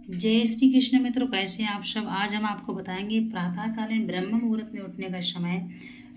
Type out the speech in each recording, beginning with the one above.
जय श्री कृष्ण मित्रों, कैसे हैं आप सब। आज हम आपको बताएंगे प्रातःकालीन ब्रह्म मुहूर्त में उठने का समय।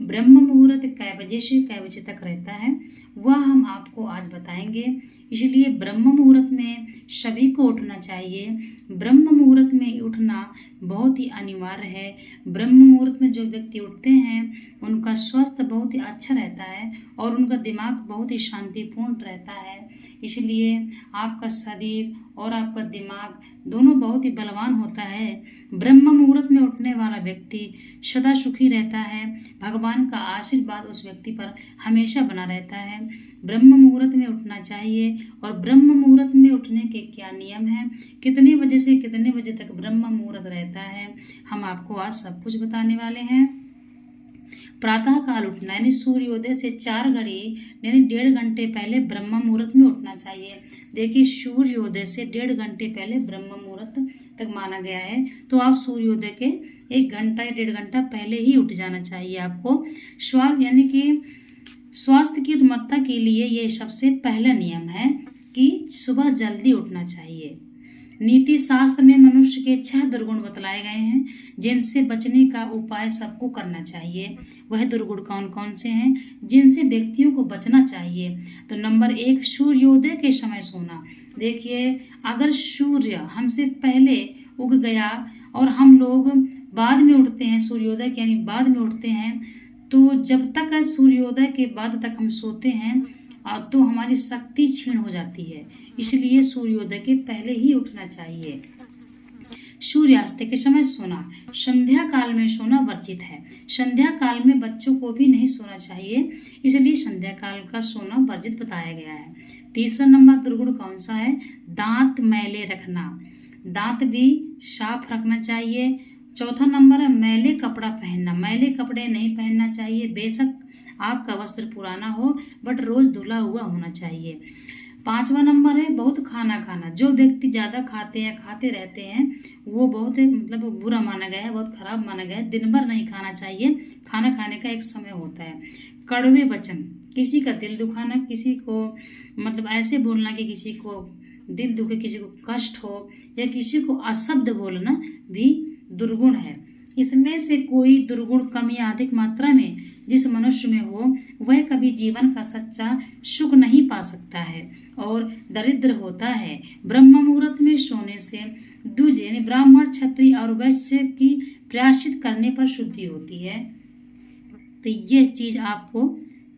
ब्रह्म मुहूर्त कै बजे से कै बजे तक रहता है वह हम आपको आज बताएंगे। इसलिए ब्रह्म मुहूर्त में सभी को उठना चाहिए। ब्रह्म मुहूर्त में उठना बहुत ही अनिवार्य है। ब्रह्म मुहूर्त में जो व्यक्ति उठते हैं उनका स्वास्थ्य बहुत ही अच्छा रहता है और उनका दिमाग बहुत ही शांतिपूर्ण रहता है। इसलिए आपका शरीर और आपका दिमाग दोनों बहुत ही बलवान होता है। ब्रह्म मुहूर्त में उठने वाला व्यक्ति सदा सुखी रहता है। भगवान का आशीर्वाद उस व्यक्ति पर हमेशा बना रहता है। ब्रह्म मुहूर्त में उठना चाहिए। और ब्रह्म मुहूर्त में उठने के क्या नियम हैं, कितने बजे से कितने बजे तक ब्रह्म मुहूर्त रहता है, हम आपको आज सब कुछ बताने वाले हैं। प्रातः काल उठना यानी सूर्योदय से 4 घड़ी यानी 1.5 घंटे पहले ब्रह्म मुहूर्त में उठना चाहिए। देखिए, सूर्योदय से 1.5 घंटे पहले ब्रह्म मुहूर्त तक माना गया है, तो आप सूर्योदय के 1 घंटा या 1.5 घंटा पहले ही उठ जाना चाहिए आपको। स्वास्थ्य यानी कि स्वास्थ्य की उत्तमता के लिए ये सबसे पहला नियम है कि सुबह जल्दी उठना चाहिए। नीति शास्त्र में मनुष्य के 6 दुर्गुण बतलाए गए हैं जिनसे बचने का उपाय सबको करना चाहिए। वह दुर्गुण कौन कौन से हैं जिनसे व्यक्तियों को बचना चाहिए? तो नंबर 1, सूर्योदय के समय सोना। देखिए, अगर सूर्य हमसे पहले उग गया और हम लोग बाद में उठते हैं, सूर्योदय के यानी बाद में उठते हैं, तो जब तक सूर्योदय के बाद तक हम सोते हैं तो हमारी शक्ति क्षीण हो जाती है। इसलिए सूर्योदय के पहले ही उठना चाहिए। सूर्यास्त के समय सोना। संध्या काल में सोना वर्जित है। संध्या काल में बच्चों को भी नहीं सोना चाहिए, इसलिए संध्या काल का सोना वर्जित बताया गया है। तीसरा नंबर दुर्गुण कौन सा है? दांत मैले रखना। दांत भी साफ रखना चाहिए। चौथा नंबर है मैले कपड़ा पहनना। मैले कपड़े नहीं पहनना चाहिए। बेशक आपका वस्त्र पुराना हो बट रोज धुला हुआ होना चाहिए। 5वां नंबर है बहुत खाना खाना। जो व्यक्ति ज़्यादा खाते हैं, खाते रहते हैं, वो बहुत बुरा माना गया है, बहुत खराब माना गया है। दिन भर नहीं खाना चाहिए। खाना खाने का एक समय होता है। कड़वे वचन, किसी का दिल दुखाना, किसी को ऐसे बोलना कि किसी को दिल दुखे, किसी को कष्ट हो, या किसी को अशब्द बोलना भी दुर्गुण है। इसमें से कोई दुर्गुण कम या अधिक मात्रा में जिस मनुष्य में हो वह कभी जीवन का सच्चा सुख नहीं पा सकता है और दरिद्र होता है। ब्रह्म मुहूर्त में सोने से द्विज यानी ब्राह्मण, क्षत्रिय और वैश्य की प्रायश्चित करने पर शुद्धि होती है। तो यह चीज आपको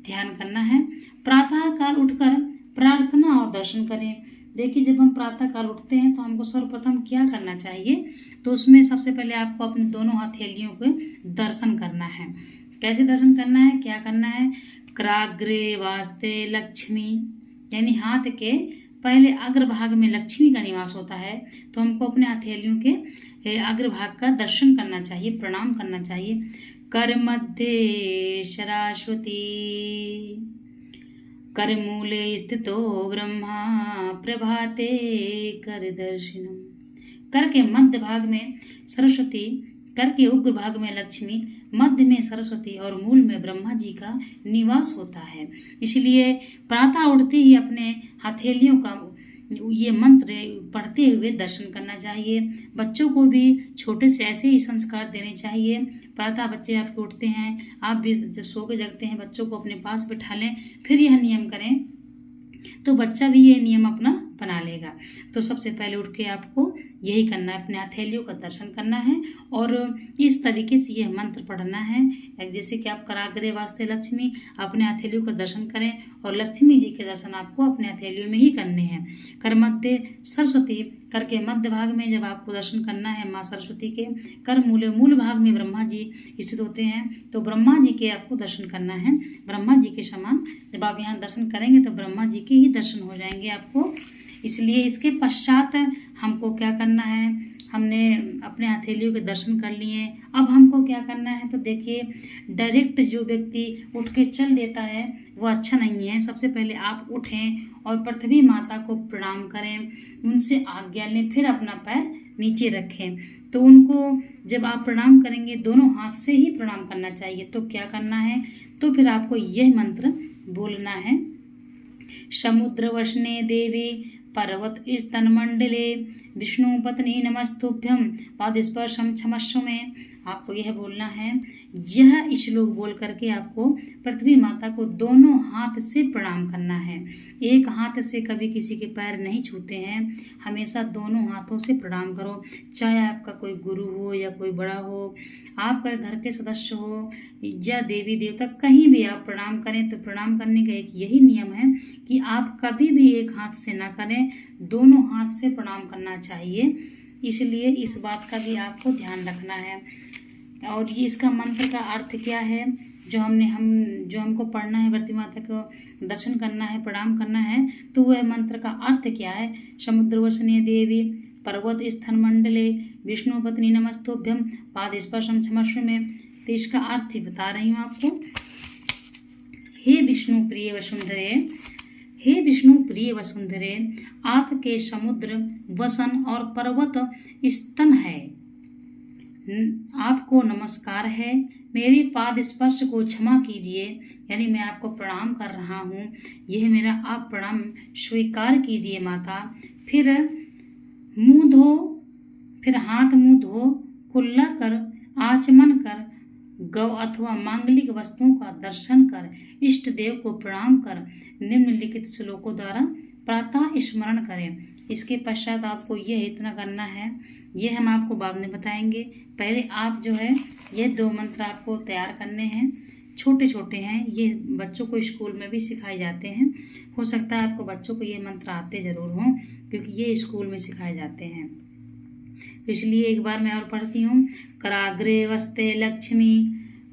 ध्यान करना है। प्रातः काल उठकर प्रार्थना और दर्शन करें। देखिए, जब हम प्रातः काल उठते हैं तो हमको सर्वप्रथम क्या करना चाहिए? तो उसमें सबसे पहले आपको अपने दोनों हथेलियों के दर्शन करना है। कैसे दर्शन करना है, क्या करना है? कराग्रे वास्ते लक्ष्मी यानी हाथ के पहले अग्रभाग में लक्ष्मी का निवास होता है, तो हमको अपने हथेलियों के अग्रभाग का दर्शन करना चाहिए, प्रणाम करना चाहिए। कर मध्य सरस्वती कर मूले स्थितो ब्रह्मा प्रभाते कर दर्शनम। कर के मध्य भाग में सरस्वती, कर के उग्र भाग में लक्ष्मी, मध्य में सरस्वती और मूल में ब्रह्मा जी का निवास होता है। इसलिए प्रातः उठते ही अपने हथेलियों का ये मंत्र पढ़ते हुए दर्शन करना चाहिए। बच्चों को भी छोटे से ऐसे ही संस्कार देने चाहिए। प्रातः बच्चे आपके उठते हैं, आप भी जब सो के जगते हैं बच्चों को अपने पास बिठा लें, फिर यह नियम करें तो बच्चा भी ये नियम अपना बना लेगा। तो सबसे पहले उठ के आपको यही करना है, अपने हथेलियों का दर्शन करना है और इस तरीके से यह मंत्र पढ़ना है। जैसे कि आप कराग्रे वास्ते लक्ष्मी, अपने हथेलियों का दर्शन करें और लक्ष्मी जी के दर्शन आपको अपने हथेलियों में ही करने हैं। कर मध्य सरस्वती, कर के मध्य भाग में जब आपको दर्शन करना है माँ सरस्वती के, कर मूल भाग में ब्रह्मा जी स्थित होते हैं, तो ब्रह्मा जी के आपको दर्शन करना है। ब्रह्मा जी के समान जब आप यहाँ दर्शन करेंगे तो ब्रह्मा जी के ही दर्शन हो जाएंगे आपको। इसलिए इसके पश्चात हमको क्या करना है, हमने अपने हथेलियों के दर्शन कर लिए, अब हमको क्या करना है? तो देखिए, डायरेक्ट जो व्यक्ति उठ के चल देता है वो अच्छा नहीं है। सबसे पहले आप उठें और पृथ्वी माता को प्रणाम करें, उनसे आज्ञा लें, फिर अपना पैर नीचे रखें। तो उनको जब आप प्रणाम करेंगे दोनों हाथ से ही प्रणाम करना चाहिए। तो क्या करना है? तो फिर आपको यह मंत्र बोलना है। समुद्र वशने देवी पर्वत स्तनमंडले विष्णु पत्नी नमस्तुभ्यं पादस्पर्शम क्षमस्व में। आपको यह बोलना है। यह श्लोक बोल करके आपको पृथ्वी माता को दोनों हाथ से प्रणाम करना है। एक हाथ से कभी किसी के पैर नहीं छूते हैं, हमेशा दोनों हाथों से प्रणाम करो। चाहे आपका कोई गुरु हो या कोई बड़ा हो, आपका घर के सदस्य हो या देवी देवता, कहीं भी आप प्रणाम करें तो प्रणाम करने का एक यही नियम है कि आप कभी भी एक हाथ से ना करें, दोनों हाथ से प्रणाम करना चाहिए। इसलिए इस बात का भी आपको ध्यान रखना है। और ये इसका मंत्र का अर्थ क्या है जो हमको पढ़ना है, पृथ्वी माता को दर्शन करना है, प्रणाम करना है, तो वह मंत्र का अर्थ क्या है। समुद्रवसने देवी पर्वत स्थन मंडले विष्णु पत्नी नमस्तुभ्यं पाद स्पर्शम क्षमस्व में। तो इसका अर्थ ही बता रही हूँ आपको। हे विष्णु प्रिय वसुंधरे, हे विष्णु प्रिय वसुंधरे, आपके समुद्र वसन और पर्वत स्तन है, आपको नमस्कार है। मेरे पाद स्पर्श को क्षमा कीजिए, यानी मैं आपको प्रणाम कर रहा हूँ, यह मेरा आप प्रणाम स्वीकार कीजिए माता। फिर मुंह धो, फिर हाथ मुंह धो, कुल्ला कर, आचमन कर, गौ अथवा मांगलिक वस्तुओं का दर्शन कर, इष्ट देव को प्रणाम कर, निम्नलिखित श्लोकों द्वारा प्रातः स्मरण करें। इसके पश्चात आपको यह इतना करना है, ये हम आपको बाद में बताएंगे। पहले आप जो है ये 2 मंत्र आपको तैयार करने हैं। छोटे छोटे हैं, ये बच्चों को स्कूल में भी सिखाए जाते हैं। हो सकता है आपको बच्चों को ये मंत्र आते ज़रूर हों, क्योंकि ये स्कूल में सिखाए जाते हैं। तो इसलिए एक बार मैं और पढ़ती हूँ। कराग्रे वस्ते लक्ष्मी,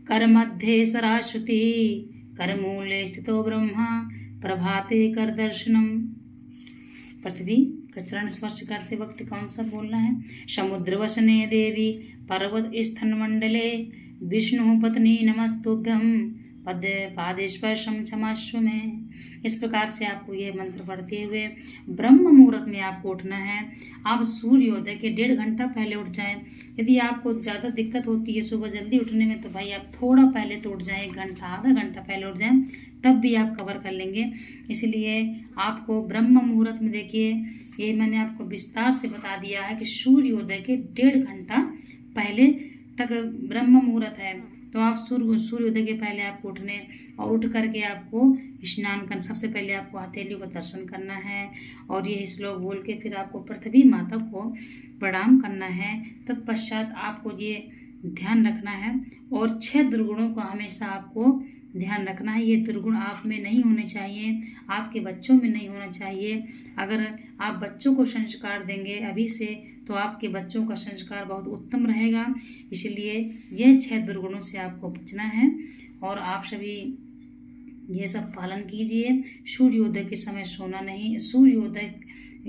कर मध्य सरस्वती, कर मूले स्थितो ब्रह्मा, प्रभाते कर दर्शनम। पृथ्वी का चरण स्पर्श करते वक्त कौन सा बोलना है। समुद्र वसने देवी पर्वत स्थन मंडले विष्णु पत्नी नमस्तुभ्यं पादेश्पर्शम क्षमस्व में। इस प्रकार से आपको यह मंत्र पढ़ते हुए ब्रह्म मुहूर्त में आपको उठना है। आप सूर्योदय के 1.5 घंटा पहले उठ जाएं। यदि आपको ज़्यादा दिक्कत होती है सुबह जल्दी उठने में, तो भाई आप थोड़ा पहले तो उठ जाएं, 1 घंटा आधा घंटा पहले उठ जाएं, तब भी आप कवर कर लेंगे। इसलिए आपको ब्रह्म मुहूर्त में, देखिए ये मैंने आपको विस्तार से बता दिया है कि सूर्योदय के 1.5 घंटा पहले तक ब्रह्म मुहूर्त है। तो आप सूर्योदय के पहले आपको उठने और उठ करके आपको स्नान करना। सबसे पहले आपको हथेलियों का दर्शन करना है और ये श्लोक बोल के फिर आपको पृथ्वी माता को प्रणाम करना है। तत्पश्चात आपको ये ध्यान रखना है और 6 दुर्गुणों का हमेशा आपको ध्यान रखना है। ये दुर्गुण आप में नहीं होने चाहिए, आपके बच्चों में नहीं होना चाहिए। अगर आप बच्चों को संस्कार देंगे अभी से, तो आपके बच्चों का संस्कार बहुत उत्तम रहेगा। इसलिए यह 6 दुर्गुणों से आपको बचना है और आप सभी ये सब पालन कीजिए। सूर्योदय के समय सोना नहीं, सूर्योदय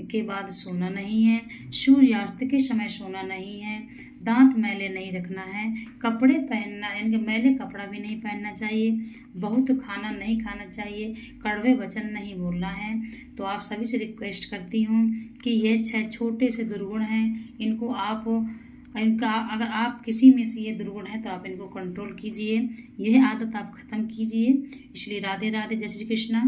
के बाद सोना नहीं है, सूर्यास्त के समय सोना नहीं है, दांत मैले नहीं रखना है, कपड़े पहनना यानी कि मैले कपड़ा भी नहीं पहनना चाहिए, बहुत खाना नहीं खाना चाहिए, कड़वे वचन नहीं बोलना है। तो आप सभी से रिक्वेस्ट करती हूँ कि ये 6 छोटे से दुर्गुण हैं, इनका अगर आप किसी में से ये दुर्गुण है तो आप इनको कंट्रोल कीजिए, यह आदत आप ख़त्म कीजिए। इसलिए राधे राधे, जय श्री कृष्णा।